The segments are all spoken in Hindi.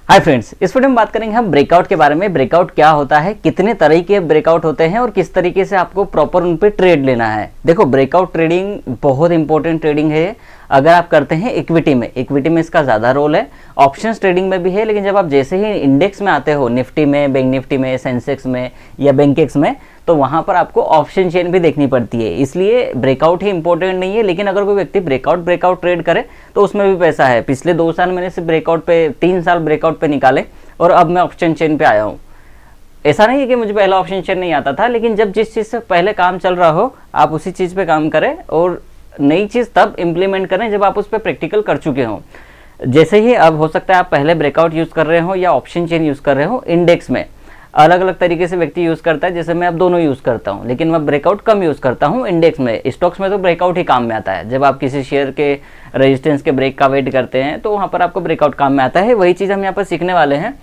हाय फ्रेंड्स, इस वीडियो में बात करेंगे हम ब्रेकआउट के बारे में। ब्रेकआउट क्या होता है, कितने तरह के ब्रेकआउट होते हैं और किस तरीके से आपको प्रॉपर उन पे ट्रेड लेना है। देखो, ब्रेकआउट ट्रेडिंग बहुत इंपॉर्टेंट ट्रेडिंग है अगर आप करते हैं इक्विटी में इसका ज़्यादा रोल है। ऑप्शंस ट्रेडिंग में भी है, लेकिन जब आप जैसे ही इंडेक्स में आते हो, निफ्टी में, बैंक निफ्टी में, सेंसेक्स में या बैंकेक्स में, तो वहाँ पर आपको ऑप्शन चेन भी देखनी पड़ती है। इसलिए ब्रेकआउट ही इंपॉर्टेंट नहीं है, लेकिन अगर कोई व्यक्ति ब्रेकआउट ट्रेड करे तो उसमें भी पैसा है। पिछले 2 साल मैंने सिर्फ ब्रेकआउट पे, 3 साल ब्रेकआउट पे निकाले और अब मैं ऑप्शन चेन पे आया हूँ। ऐसा नहीं है कि मुझे पहला ऑप्शन चेन नहीं आता था, लेकिन जब जिस चीज़ से पहले काम चल रहा हो आप उसी चीज़ पे काम करें और नई चीज़ तब इम्प्लीमेंट करें जब आप उस पर प्रैक्टिकल कर चुके हों। जैसे ही अब हो सकता है आप पहले ब्रेकआउट यूज़ कर रहे हो या ऑप्शन चेन यूज़ कर रहे हो। इंडेक्स में अलग अलग तरीके से व्यक्ति यूज़ करता है, जैसे मैं अब दोनों यूज़ करता हूँ, लेकिन मैं ब्रेकआउट कम यूज़ करता हूँ इंडेक्स में। स्टॉक्स में तो ब्रेकआउट ही काम में आता है। जब आप किसी शेयर के रेजिस्टेंस के ब्रेक का वेट करते हैं तो वहाँ पर आपको ब्रेकआउट काम में आता है। वही चीज़ हम यहाँ पर सीखने वाले हैं।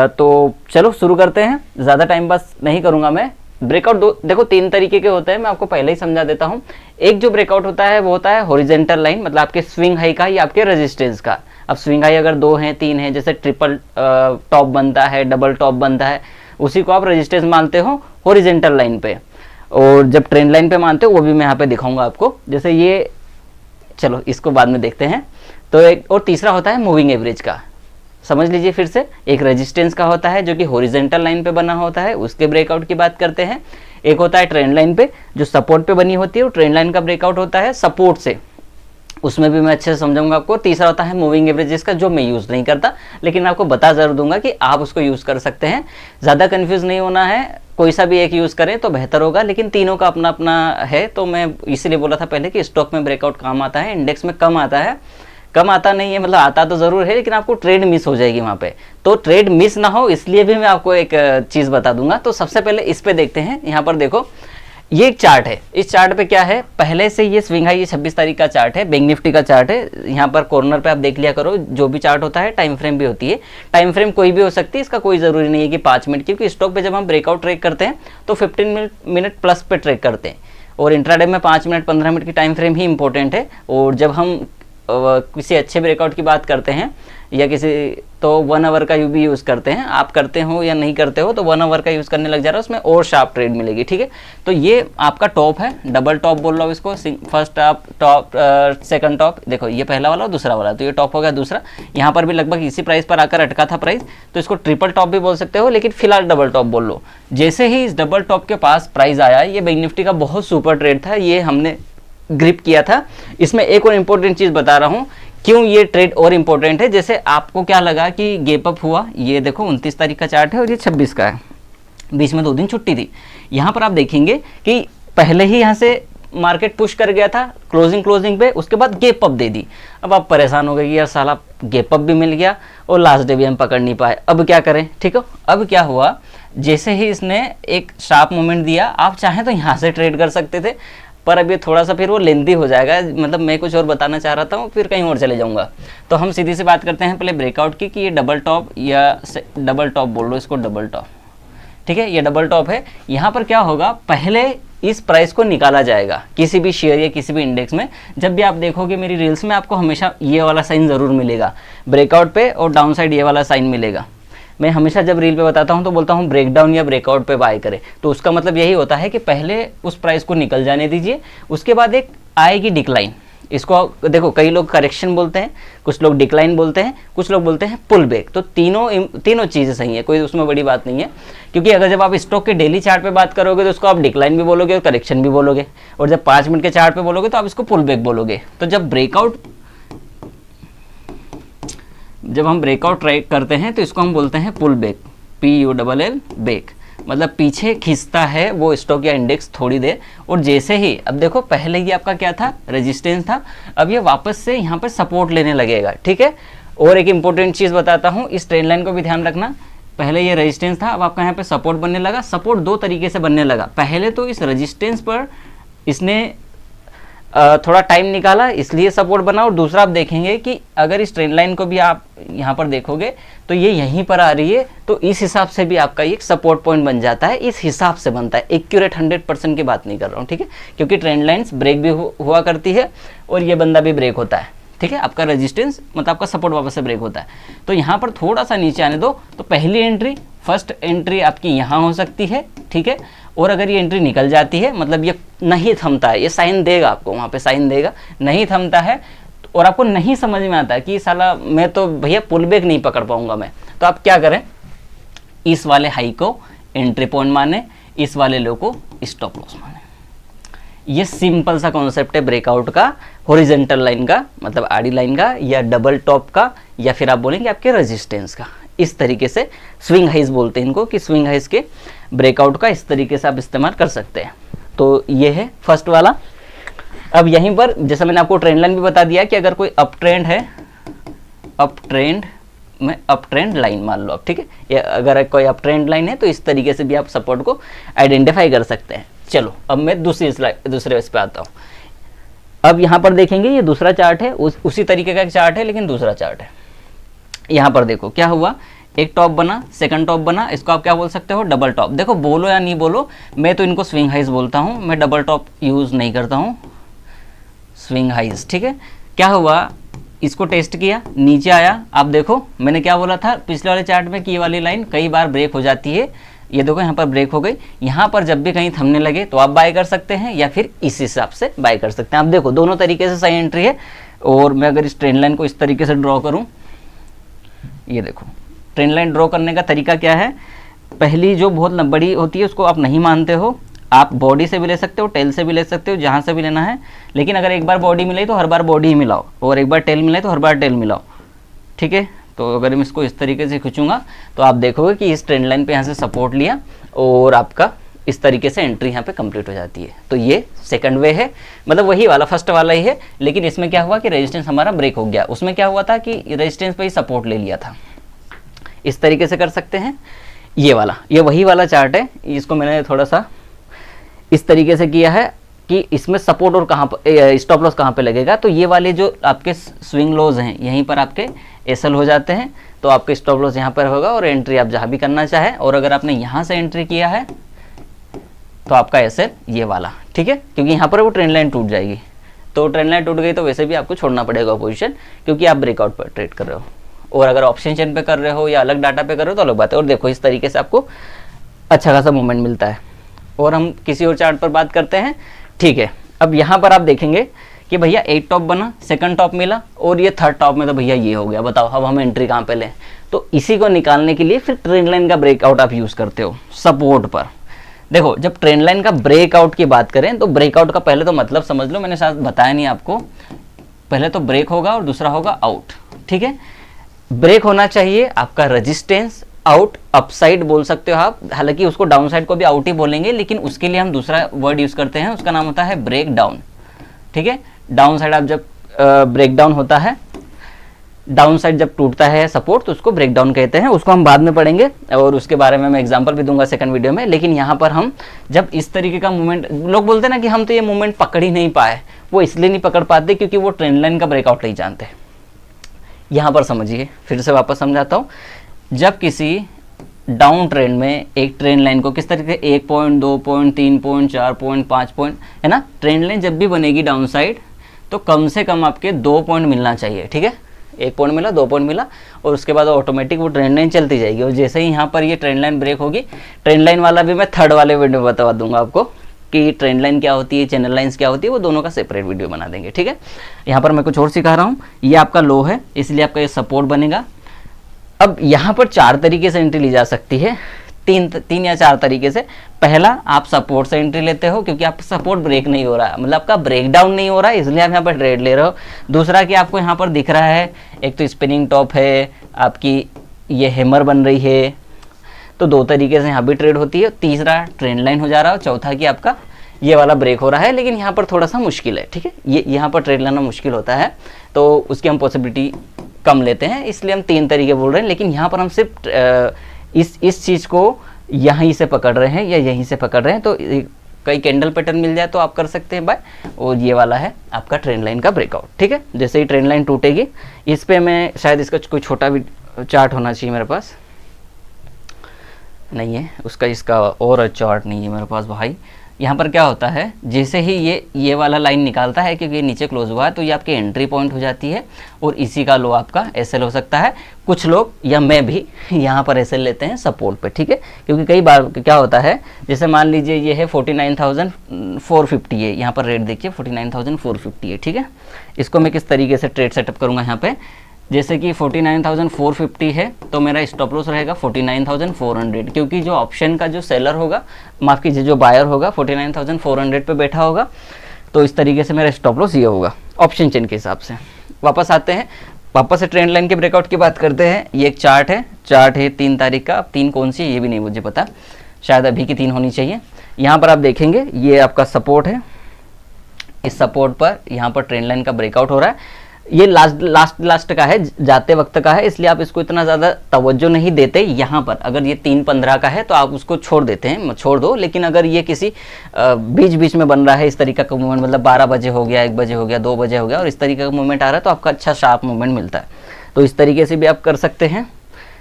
तो चलो शुरू करते हैं, ज़्यादा टाइम पास नहीं करूँगा मैं। ब्रेकआउट देखो 3 तरीके के होते हैं, मैं आपको पहले ही समझा देता हूँ। एक जो ब्रेकआउट होता है वो होता है हॉरिजॉन्टल लाइन, मतलब आपके स्विंग हाई का या आपके रेजिस्टेंस का। अब स्विंग हाई अगर 2 हैं 3 हैं, जैसे ट्रिपल टॉप बनता है, डबल टॉप बनता है, उसी को आप रेजिस्टेंस मानते हो हॉरिजॉन्टल लाइन पे। और जब ट्रेंड लाइन पे मानते हो वो भी मैं यहाँ पे दिखाऊंगा आपको। जैसे ये, चलो इसको बाद में देखते हैं। तो एक और तीसरा होता है मूविंग एवरेज का। समझ लीजिए फिर से, एक रेजिस्टेंस का होता है जो कि हॉरिजॉन्टल लाइन पे बना होता है, उसके ब्रेकआउट की बात करते हैं। एक होता है ट्रेंड लाइन पे जो सपोर्ट पे बनी होती है, और ट्रेंड लाइन का ब्रेकआउट होता है सपोर्ट से, उसमें भी मैं अच्छे से समझाऊंगा आपको। तीसरा होता है मूविंग एवरेजेस का, जो मैं यूज़ नहीं करता, लेकिन आपको बता जरूर दूंगा कि आप उसको यूज़ कर सकते हैं। ज़्यादा कंफ्यूज नहीं होना है, कोई सा भी एक यूज़ करें तो बेहतर होगा, लेकिन तीनों का अपना अपना है। तो मैं इसीलिए बोला था पहले कि स्टॉक में ब्रेकआउट काम आता है, इंडेक्स में कम आता है। कम आता नहीं है, मतलब आता तो ज़रूर है, लेकिन आपको ट्रेड मिस हो जाएगी वहाँ पे। तो ट्रेड मिस ना हो इसलिए भी मैं आपको एक चीज़ बता दूंगा। तो सबसे पहले इस पे देखते हैं। यहाँ पर देखो, ये एक चार्ट है। इस चार्ट पे क्या है, पहले से ये स्विंग हाई, ये 26 तारीख का चार्ट है, बैंक निफ्टी का चार्ट है। यहाँ पर कॉर्नर पे आप देख लिया करो, जो भी चार्ट होता है टाइम फ्रेम भी होती है। टाइम फ्रेम कोई भी हो सकती है, इसका कोई ज़रूरी नहीं है कि 5 मिनट, क्योंकि स्टॉक पे जब हम ब्रेकआउट ट्रेड करते हैं तो 15 मिनट प्लस पे ट्रेड करते हैं, और इंट्राडे में 5 मिनट 15 मिनट की टाइम फ्रेम ही इंपॉर्टेंट है। और जब हम किसी अच्छे ब्रेकआउट की बात करते हैं या किसी, तो 1 आवर का भी यूज़ करते हैं। आप करते हो या नहीं करते हो, तो 1 आवर का यूज़ करने लग जा रहा है, उसमें और शार्प ट्रेड मिलेगी। ठीक है, तो ये आपका टॉप है, डबल टॉप बोल रहा हूँ इसको। फर्स्ट टॉप, सेकंड टॉप, देखो ये पहला वाला और दूसरा वाला, तो ये टॉप हो गया दूसरा। यहाँ पर भी लगभग इसी प्राइस पर आकर अटका था प्राइस, तो इसको ट्रिपल टॉप भी बोल सकते हो, लेकिन फिलहाल डबल टॉप बोल लो। जैसे ही इस डबल टॉप के पास प्राइस आया, ये बैंक निफ्टी का बहुत सुपर ट्रेड था, ये हमने ग्रिप किया था। इसमें एक और इम्पोर्टेंट चीज़ बता रहा हूँ, क्यों ये ट्रेड और इम्पोर्टेंट है। जैसे आपको क्या लगा कि गैप अप हुआ, ये देखो 29 तारीख का चार्ट है और ये 26 का है, बीच में 2 दिन छुट्टी थी। यहाँ पर आप देखेंगे कि पहले ही यहाँ से मार्केट पुश कर गया था क्लोजिंग पे, उसके बाद गैप अप दे दी। अब आप परेशान हो गए कि यार साला गैप अप भी मिल गया और लास्ट डे भी हम पकड़ नहीं पाए, अब क्या करें। ठीक है, अब क्या हुआ, जैसे ही इसने एक शार्प मूवमेंट दिया, आप चाहें तो यहाँ से ट्रेड कर सकते थे, पर अब ये थोड़ा सा फिर वो लेंथी हो जाएगा, मतलब मैं कुछ और बताना चाह रहा था फिर कहीं और चले जाऊंगा। तो हम सीधी सी बात करते हैं पहले ब्रेकआउट की, कि ये डबल टॉप या डबल टॉप बोल लो इसको, डबल टॉप। ठीक है, ये डबल टॉप है। यहाँ पर क्या होगा, पहले इस प्राइस को निकाला जाएगा किसी भी शेयर या किसी भी इंडेक्स में। जब भी आप देखोगे मेरी रील्स में, आपको हमेशा ये वाला साइन ज़रूर मिलेगा ब्रेकआउट पे, और डाउन साइड ये वाला साइन मिलेगा। मैं हमेशा जब रील पे बताता हूँ तो बोलता हूँ ब्रेकडाउन या ब्रेकआउट पे बाय करें, तो उसका मतलब यही होता है कि पहले उस प्राइस को निकल जाने दीजिए, उसके बाद एक आएगी डिक्लाइन। इसको देखो, कई लोग करेक्शन बोलते हैं, कुछ लोग डिक्लाइन बोलते हैं, कुछ लोग बोलते हैं पुल बैक। तो तीनों चीज़ें सही है, कोई उसमें बड़ी बात नहीं है। क्योंकि अगर जब आप स्टॉक के डेली चार्ट पे बात करोगे तो उसको आप डिक्लाइन भी बोलोगे और करेक्शन भी बोलोगे, और जब 5 मिनट के चार्ट पे बोलोगे तो आप इसको पुल बैक बोलोगे। तो जब हम ब्रेकआउट ट्राई करते हैं तो इसको हम बोलते हैं पुल बैक, PULL बैक, मतलब पीछे खींचता है वो स्टॉक या इंडेक्स थोड़ी देर। और जैसे ही, अब देखो पहले ही आपका क्या था, रेजिस्टेंस था, अब ये वापस से यहाँ पर सपोर्ट लेने लगेगा। ठीक है, और एक इंपॉर्टेंट चीज़ बताता हूँ, इस ट्रेंड लाइन को भी ध्यान रखना। पहले ये रेजिस्टेंस था, अब आपका यहाँ पे सपोर्ट बनने लगा। सपोर्ट 2 तरीके से बनने लगा, पहले तो इस रेजिस्टेंस पर इसने थोड़ा टाइम निकाला इसलिए सपोर्ट बना, और दूसरा आप देखेंगे कि अगर इस ट्रेंड लाइन को भी आप यहाँ पर देखोगे तो ये यहीं पर आ रही है, तो इस हिसाब से भी आपका एक सपोर्ट पॉइंट बन जाता है। इस हिसाब से बनता है, एक्यूरेट 100% की बात नहीं कर रहा हूँ। ठीक है, क्योंकि ट्रेंड लाइन्स ब्रेक भी हुआ करती है और ये बंदा भी ब्रेक होता है। ठीक है, आपका रेजिस्टेंस मतलब आपका सपोर्ट वापस से ब्रेक होता है। तो यहाँ पर थोड़ा सा नीचे आने दो, तो पहली एंट्री, फर्स्ट एंट्री आपकी यहाँ हो सकती है, ठीक है। और अगर ये एंट्री निकल जाती है, मतलब ये नहीं थमता है, ये साइन देगा आपको, वहाँ पे साइन देगा, नहीं थमता है और आपको नहीं समझ में आता कि साला मैं तो भैया पुल बैक नहीं पकड़ पाऊंगा मैं, तो आप क्या करें, इस वाले हाई को एंट्री पॉइंट माने, इस वाले लो को स्टॉप लॉस माने। ये सिंपल सा कॉन्सेप्ट है ब्रेकआउट का, हॉरिजॉन्टल लाइन का मतलब आड़ी लाइन का, या डबल टॉप का, या फिर आप बोलेंगे आपके रेजिस्टेंस का। इस तरीके से स्विंग हाइज बोलते हैं इनको, कि स्विंग हाइज के ब्रेकआउट का इस तरीके से आप इस्तेमाल कर सकते हैं। तो ये है फर्स्ट वाला। अब यहीं पर जैसा मैंने आपको ट्रेंड लाइन भी बता दिया कि अगर कोई अप ट्रेंड है, अप ट्रेंड में अप ट्रेंड लाइन मान लो आप, ठीक है, या अगर कोई अप ट्रेंड लाइन है तो इस तरीके से भी आप सपोर्ट को आइडेंटिफाई कर सकते हैं। चलो अब मैं दूसरे इस पे आता हूँ। अब यहाँ पर देखेंगे ये दूसरा चार्ट है, उसी तरीके का एक चार्ट है लेकिन दूसरा चार्ट है। यहाँ पर देखो क्या हुआ, एक टॉप बना, सेकंड टॉप बना, इसको आप क्या बोल सकते हो, डबल टॉप। देखो बोलो या नहीं बोलो, मैं तो इनको स्विंग हाइज बोलता हूँ, मैं डबल टॉप यूज नहीं करता हूँ, स्विंग हाइज, ठीक है। क्या हुआ, इसको टेस्ट किया, नीचे आया, आप देखो मैंने क्या बोला था पिछले वाले चार्ट में कि ये वाली लाइन कई बार ब्रेक हो जाती है, ये देखो यहाँ पर ब्रेक हो गई। यहाँ पर जब भी कहीं थमने लगे तो आप बाय कर सकते हैं या फिर इस हिसाब से बाय कर सकते हैं। आप देखो दोनों तरीके से सही एंट्री है। और मैं अगर इस ट्रेंड लाइन को इस तरीके से ड्रॉ करूँ, ये देखो ट्रेंड लाइन ड्रॉ करने का तरीका क्या है, पहली जो बहुत बड़ी होती है उसको आप नहीं मानते हो, आप बॉडी से भी ले सकते हो, टेल से भी ले सकते हो, जहाँ से भी लेना है। लेकिन अगर एक बार बॉडी मिले तो हर बार बॉडी ही मिलाओ, और एक बार टेल मिले तो हर बार टेल मिलाओ, ठीक है। तो अगर मैं इसको इस तरीके से खींचूंगा तो आप देखोगे कि इस ट्रेंड लाइन पे यहाँ से सपोर्ट लिया और आपका इस तरीके से एंट्री यहाँ पे कंप्लीट हो जाती है। तो ये सेकंड वे है, मतलब वही वाला फर्स्ट वाला ही है, लेकिन इसमें क्या हुआ कि रेजिस्टेंस हमारा ब्रेक हो गया। उसमें क्या हुआ था कि रेजिस्टेंस पे ही सपोर्ट ले लिया था। इस तरीके से कर सकते हैं। ये वाला, ये वही वाला चार्ट है, इसको मैंने थोड़ा सा इस तरीके से किया है कि इसमें सपोर्ट और कहाँ पर स्टॉप लॉस कहाँ पे लगेगा। तो ये वाले जो आपके स्विंग लॉस हैं यहीं पर आपके एसएल हो जाते हैं, तो आपके स्टॉप लॉस यहाँ पर होगा और एंट्री आप जहाँ भी करना चाहें। और अगर आपने यहाँ से एंट्री किया है तो आपका एसएल ये वाला, ठीक है, क्योंकि यहाँ पर वो ट्रेंड लाइन टूट जाएगी। तो ट्रेंड लाइन टूट गई तो वैसे भी आपको छोड़ना पड़ेगा पोजीशन, क्योंकि आप ब्रेकआउट पर ट्रेड कर रहे हो। और अगर ऑप्शन चेन पे कर रहे हो या अलग डाटा पे कर रहे हो तो अलग बात है। और देखो इस तरीके से आपको अच्छा खासा मूवमेंट मिलता है। और हम किसी और चार्ट पर बात करते हैं, ठीक है। अब यहाँ पर आप देखेंगे कि भैया एक टॉप बना, सेकंड टॉप मिला और ये थर्ड टॉप में तो भैया ये हो गया। बताओ अब हम एंट्री कहाँ पे लें। तो इसी को निकालने के लिए फिर ट्रेंड लाइन का ब्रेकआउट आप यूज़ करते हो सपोर्ट पर। देखो जब ट्रेंड लाइन का ब्रेकआउट की बात करें तो ब्रेकआउट का पहले तो मतलब समझ लो, मैंने शायद बताया नहीं आपको। पहले तो ब्रेक होगा और दूसरा होगा आउट, ठीक है। ब्रेक होना चाहिए आपका रेजिस्टेंस, आउट अपसाइड बोल सकते हो आप, हालांकि उसको डाउन साइड को भी आउट ही बोलेंगे, लेकिन उसके लिए हम दूसरा वर्ड यूज करते हैं, उसका नाम होता है ब्रेक डाउन, ठीक है। डाउन साइड आप जब ब्रेक डाउन होता है, डाउन साइड जब टूटता है सपोर्ट तो उसको ब्रेक डाउन कहते हैं। उसको हम बाद में पढ़ेंगे और उसके बारे में मैं एग्जांपल भी दूंगा सेकंड वीडियो में। लेकिन यहाँ पर हम जब इस तरीके का मूवमेंट, लोग बोलते हैं ना कि हम तो ये मूवमेंट पकड़ ही नहीं पाए, वो इसलिए नहीं पकड़ पाते क्योंकि वो ट्रेंड लाइन का ब्रेकआउट नहीं जानते। यहाँ पर समझिए, फिर से वापस समझाता हूँ। जब किसी डाउन ट्रेंड में एक ट्रेंड लाइन को किस तरीके 1 point, 2 point, 3 point, 4 point, 5 point, है ना, ट्रेंड लाइन जब भी बनेगी डाउन साइड तो कम से कम आपके 2 पॉइंट मिलना चाहिए, ठीक है। 1 पॉइंट मिला, 2 पॉइंट मिला और उसके बाद ऑटोमेटिक वो ट्रेंड लाइन चलती जाएगी। और जैसे ही यहाँ पर ये ट्रेंड लाइन ब्रेक होगी, ट्रेंड लाइन वाला भी मैं थर्ड वाले वीडियो में बता दूंगा आपको कि ट्रेंड लाइन क्या होती है, चैनल लाइंस क्या होती है, वो दोनों का सेपरेट वीडियो बना देंगे, ठीक है। यहाँ पर मैं कुछ और सिखा रहा हूँ। ये आपका लो है इसलिए आपका ये सपोर्ट बनेगा। अब यहाँ पर 4 तरीके से एंट्री ली जा सकती है, तीन या 4 तरीके से। पहला, आप सपोर्ट से एंट्री लेते हो क्योंकि आपका सपोर्ट ब्रेक नहीं हो रहा है, मतलब आपका ब्रेक डाउन नहीं हो रहा है, इसलिए आप यहाँ पर ट्रेड ले रहे हो। दूसरा कि आपको यहाँ पर दिख रहा है एक तो स्पिनिंग टॉप है, आपकी ये हैमर बन रही है, तो 2 तरीके से यहाँ भी ट्रेड होती है। तीसरा ट्रेंड लाइन हो जा रहा है। चौथा कि आपका ये वाला ब्रेक हो रहा है, लेकिन यहाँ पर थोड़ा सा मुश्किल है, ठीक है। ये यहाँ पर ट्रेड लेना मुश्किल होता है तो उसकी हम पॉसिबिलिटी कम लेते हैं, इसलिए हम 3 तरीके बोल रहे हैं। लेकिन यहाँ पर हम सिर्फ इस चीज़ को यहीं से पकड़ रहे हैं या यहीं से पकड़ रहे हैं। तो कई कैंडल पैटर्न मिल जाए तो आप कर सकते हैं बाय। और ये वाला है आपका ट्रेंड लाइन का ब्रेकआउट, ठीक है। जैसे ही ट्रेंड लाइन टूटेगी, इस पे मैं शायद इसका कोई छोटा भी चार्ट होना चाहिए, मेरे पास नहीं है उसका, इसका और चार्ट नहीं है मेरे पास भाई। यहाँ पर क्या होता है, जैसे ही ये वाला लाइन निकालता है क्योंकि ये नीचे क्लोज हुआ है तो ये आपकी एंट्री पॉइंट हो जाती है और इसी का लो आपका एसएल हो सकता है। कुछ लोग या मैं भी यहाँ पर एसएल लेते हैं सपोर्ट पे, ठीक है, क्योंकि कई बार क्या होता है, जैसे मान लीजिए ये है 49,450 है, यहाँ पर रेट देखिए 49,450 है, ठीक है। इसको मैं किस तरीके से ट्रेड सेटअप करूँगा यहाँ पे, जैसे कि 49,450 है तो मेरा स्टॉप लॉस रहेगा 49,400, क्योंकि जो ऑप्शन का जो सेलर होगा, माफ़ कीजिए जो बायर होगा 49,400 पे बैठा होगा, तो इस तरीके से मेरा स्टॉप लॉस ये होगा ऑप्शन चेन के हिसाब से। वापस आते हैं, वापस से ट्रेंड लाइन के ब्रेकआउट की बात करते हैं। ये एक चार्ट है 3 तारीख का। अब 3 कौन सी है ये भी नहीं मुझे पता, शायद अभी की 3 होनी चाहिए। यहाँ पर आप देखेंगे ये आपका सपोर्ट है, इस सपोर्ट पर यहाँ पर ट्रेंड लाइन का ब्रेकआउट हो रहा है। ये लास्ट का है, जाते वक्त का है, इसलिए आप इसको इतना ज़्यादा तवज्जो नहीं देते। यहाँ पर अगर ये 3:15 का है तो आप उसको छोड़ देते हैं, छोड़ दो। लेकिन अगर ये किसी बीच में बन रहा है इस तरीके का मूवमेंट, मतलब 12 बजे हो गया, 1 बजे हो गया, 2 बजे हो गया और इस तरीके का मूवमेंट आ रहा है तो आपका अच्छा शार्प मूवमेंट मिलता है। तो इस तरीके से भी आप कर सकते हैं,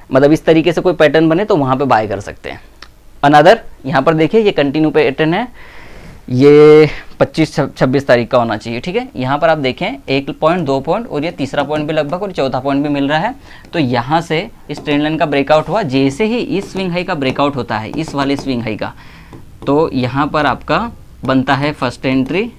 मतलब इस तरीके से कोई पैटर्न बने तो वहाँ पर बाय कर सकते हैं। अनदर यहाँ पर देखिए ये कंटिन्यू पैटर्न है, ये 25-26 तारीख का होना चाहिए, ठीक है। यहाँ पर आप देखें 1 पॉइंट, 2 पॉइंट और ये तीसरा पॉइंट भी लगभग और चौथा पॉइंट भी मिल रहा है। तो यहाँ से इस ट्रेंड लाइन का ब्रेकआउट हुआ, जैसे ही इस स्विंग हाई का ब्रेकआउट होता है, इस वाले स्विंग हाई का, तो यहाँ पर आपका बनता है फर्स्ट एंट्री,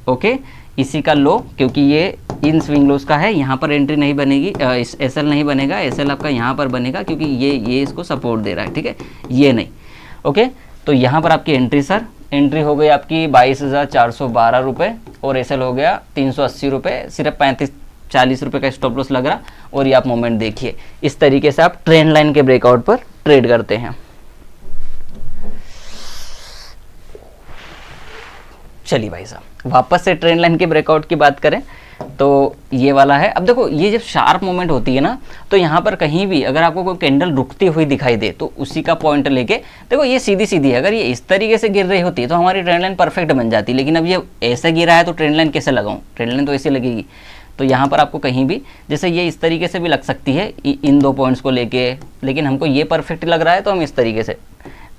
ओके। इसी का लो, क्योंकि ये इन स्विंग लोस का है, यहाँ पर एंट्री नहीं बनेगी, एसएल नहीं बनेगा, एसएल आपका यहाँ पर बनेगा क्योंकि ये इसको सपोर्ट दे रहा है, ठीक है, ये नहीं, ओके। तो यहाँ पर आपकी एंट्री सर, एंट्री हो गई आपकी 22,412 रुपये और एसएल हो गया 380 रुपये, सिर्फ 35-40 रुपये का स्टॉप लॉस लग रहा। और ये आप मोमेंट देखिए, इस तरीके से आप ट्रेंड लाइन के ब्रेकआउट पर ट्रेड करते हैं। चलिए भाई साहब, वापस से ट्रेंड लाइन के ब्रेकआउट की बात करें तो ये वाला है। अब देखो ये जब शार्प मूवमेंट होती है ना, तो यहाँ पर कहीं भी अगर आपको कोई कैंडल रुकती हुई दिखाई दे तो उसी का पॉइंट लेके देखो, ये सीधी है। अगर ये इस तरीके से गिर रही होती तो हमारी ट्रेंड लाइन परफेक्ट बन जाती, लेकिन अब ये ऐसे गिरा है तो ट्रेंड लाइन कैसे लगाऊं, ट्रेंड लाइन तो ऐसे लगेगी। तो यहाँ पर आपको कहीं भी, जैसे ये इस तरीके से भी लग सकती है इन 2 पॉइंट्स को लेके, लेकिन हमको ये परफेक्ट लग रहा है तो हम इस तरीके से,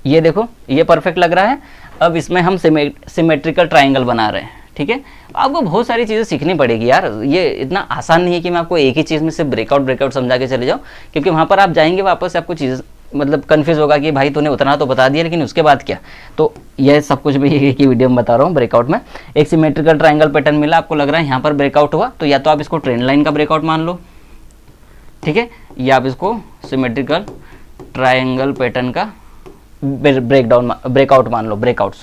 ये देखो ये परफेक्ट लग रहा है। अब इसमें हम सिमेट्रिकल ट्राइंगल बना रहे हैं, ठीक है। आपको बहुत सारी चीज़ें सीखनी पड़ेगी यार, ये इतना आसान नहीं है कि मैं आपको एक ही चीज़ में से ब्रेकआउट समझा के चले जाऊँ, क्योंकि वहाँ पर आप जाएंगे वापस से आपको चीज़ मतलब कन्फ्यूज़ होगा कि भाई तूने उतना तो बता दिया लेकिन उसके बाद क्या। तो यह सब कुछ भी एक ही वीडियो में बता रहा हूँ। ब्रेकआउट में एक सिमेट्रिकल ट्राइंगल पैटर्न मिला, आपको लग रहा है यहाँ पर ब्रेकआउट हुआ, तो या तो आप इसको ट्रेंड लाइन का ब्रेकआउट मान लो, ठीक है, या आप इसको सिमेट्रिकल ट्राइंगल पैटर्न का ब्रेकआउट मान लो, ब्रेकआउट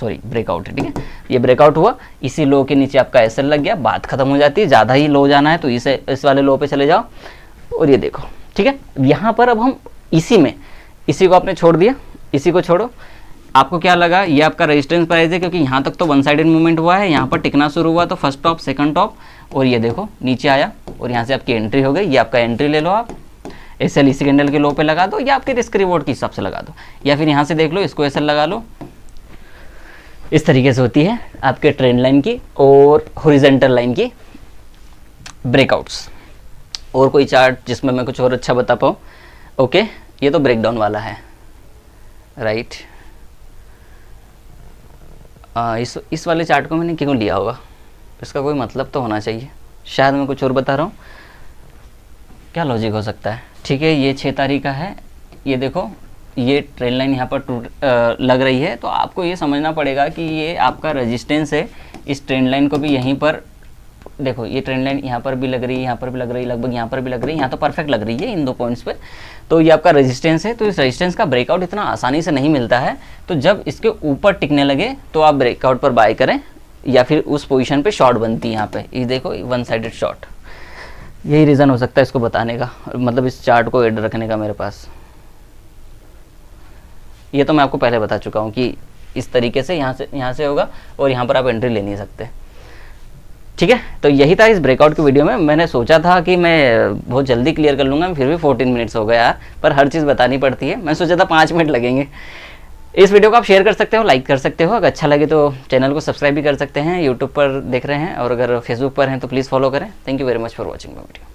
है, ठीक है। ये ब्रेकआउट हुआ, इसी लो के नीचे आपका एसएल लग गया, बात खत्म हो जाती है। ज़्यादा ही लो जाना है तो इस वाले लो पे चले जाओ और ये देखो, ठीक है। यहाँ पर अब हम इसी को आपने छोड़ दिया, इसी को छोड़ो। आपको क्या लगा, ये आपका रेजिस्टेंस प्राइस है, क्योंकि यहाँ तक तो वन साइडेड मूवमेंट हुआ है, यहाँ पर टिकना शुरू हुआ तो फर्स्ट टॉप सेकंड टॉप और ये देखो नीचे आया और यहाँ से आपकी एंट्री हो गई। ये आपका एंट्री ले लो, आप एसएल इसी कैंडल के लो पे लगा दो या आपके रिस्क रिवॉर्ड के हिसाब से लगा दो, या फिर यहाँ से देख लो इसको एसएल लगा लो। इस तरीके से होती है आपके ट्रेंड लाइन की और हॉरिजॉन्टल लाइन की ब्रेकआउट्स। और कोई चार्ट जिसमें मैं कुछ और अच्छा बता पाऊँ? ओके, ये तो ब्रेकडाउन वाला है, राइट। इस वाले चार्ट को मैंने क्यों लिया होगा, इसका कोई मतलब तो होना चाहिए, शायद मैं कुछ और बता रहा हूँ। क्या लॉजिक हो सकता है? ठीक है, ये 6 तारीख का है, ये देखो ये ट्रेंड लाइन यहाँ पर लग रही है, तो आपको ये समझना पड़ेगा कि ये आपका रेजिस्टेंस है। इस ट्रेंड लाइन को भी यहीं पर देखो, ये ट्रेंड लाइन यहाँ पर भी लग रही है, यहाँ पर भी लग रही है, लगभग यहाँ पर भी लग रही है, यहाँ तो परफेक्ट लग रही है इन 2 पॉइंट्स पे। तो ये आपका रेजिस्टेंस है, तो इस रेजिस्टेंस का ब्रेकआउट इतना आसानी से नहीं मिलता है। तो जब इसके ऊपर टिकने लगे तो आप ब्रेकआउट पर बाय करें या फिर उस पोजीशन पे शॉर्ट बनती है। यहाँ पे ये देखो वन साइडेड शॉर्ट, यही रीज़न हो सकता है इसको बताने का, मतलब इस चार्ट को ऐड रखने का मेरे पास। ये तो मैं आपको पहले बता चुका हूँ कि इस तरीके से यहाँ से होगा और यहाँ पर आप एंट्री ले नहीं सकते, ठीक है। तो यही था इस ब्रेकआउट की वीडियो में। मैंने सोचा था कि मैं बहुत जल्दी क्लियर कर लूँगा, फिर भी 14 मिनट्स हो गए यार, पर हर चीज़ बतानी पड़ती है। मैं सोचा था 5 मिनट लगेंगे। इस वीडियो को आप शेयर कर सकते हो, लाइक कर सकते हो, अगर अच्छा लगे तो चैनल को सब्सक्राइब भी कर सकते हैं। यूट्यूब पर देख रहे हैं और अगर फेसबुक पर हैं तो प्लीज़ फॉलो करें। Thank you very much for watching my video.